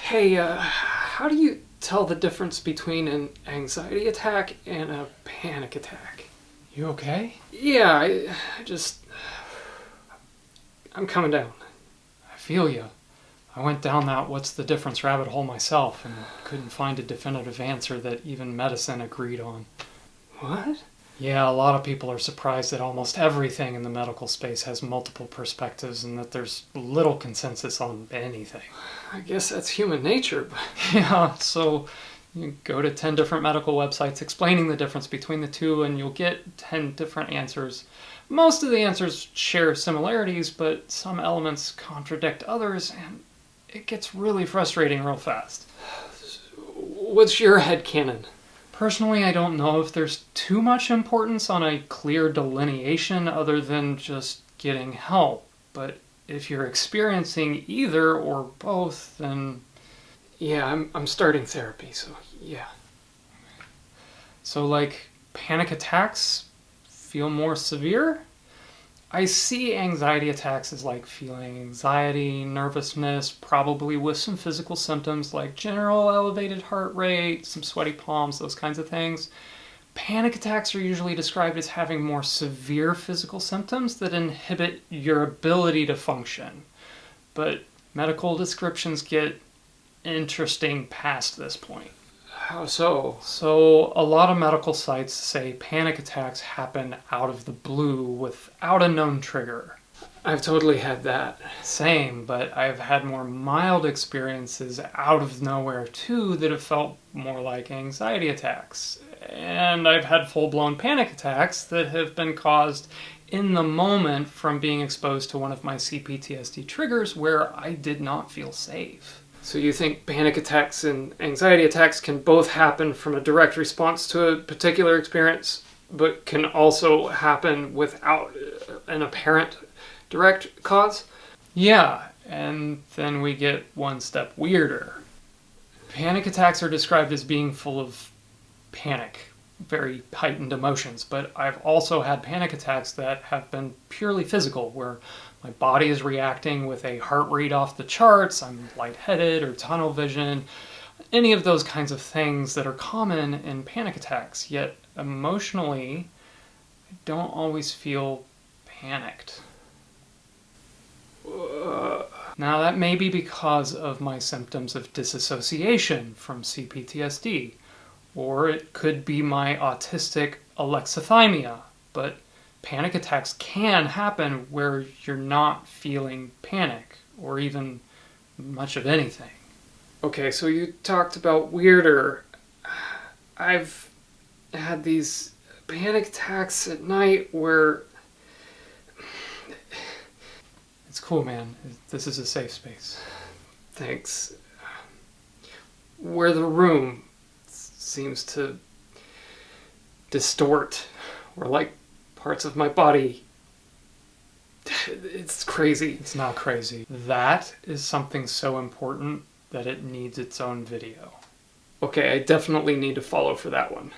Hey, how do you tell the difference between an anxiety attack and a panic attack? You okay? Yeah, I'm coming down. I feel you. I went down that what's the difference rabbit hole myself and couldn't find a definitive answer that even medicine agreed on. What? Yeah, a lot of people are surprised that almost everything in the medical space has multiple perspectives and that there's little consensus on anything. I guess that's human nature, but Yeah, so you go to 10 different medical websites explaining the difference between the two and you'll get 10 different answers. Most of the answers share similarities, but some elements contradict others, and it gets really frustrating real fast. what's your headcanon? Personally, I don't know if there's too much importance on a clear delineation other than just getting help. But if you're experiencing either or both, then... Yeah, I'm starting therapy, so yeah. So, like, panic attacks feel more severe? I see anxiety attacks as like feeling anxiety, nervousness, probably with some physical symptoms like general elevated heart rate, some sweaty palms, those kinds of things. Panic attacks are usually described as having more severe physical symptoms that inhibit your ability to function. But medical descriptions get interesting past this point. How so? So, a lot of medical sites say panic attacks happen out of the blue without a known trigger. I've totally had that. Same, but I've had more mild experiences out of nowhere too that have felt more like anxiety attacks. And I've had full-blown panic attacks that have been caused in the moment from being exposed to one of my CPTSD triggers where I did not feel safe. So you think panic attacks and anxiety attacks can both happen from a direct response to a particular experience, but can also happen without an apparent direct cause? Yeah, and then we get one step weirder. Panic attacks are described as being full of panic, very heightened emotions, but I've also had panic attacks that have been purely physical, where my body is reacting with a heart rate off the charts, I'm lightheaded or tunnel vision, any of those kinds of things that are common in panic attacks, yet emotionally, I don't always feel panicked. Now, that may be because of my symptoms of disassociation from CPTSD, or it could be my autistic alexithymia, but panic attacks can happen where you're not feeling panic, or even much of anything. Okay, so you talked about weirder. I've had these panic attacks at night where... It's cool, man. This is a safe space. Thanks. Where the room seems to distort, or like parts of my body. It's crazy. It's not crazy. That is something so important that it needs its own video. Okay, I definitely need to follow for that one.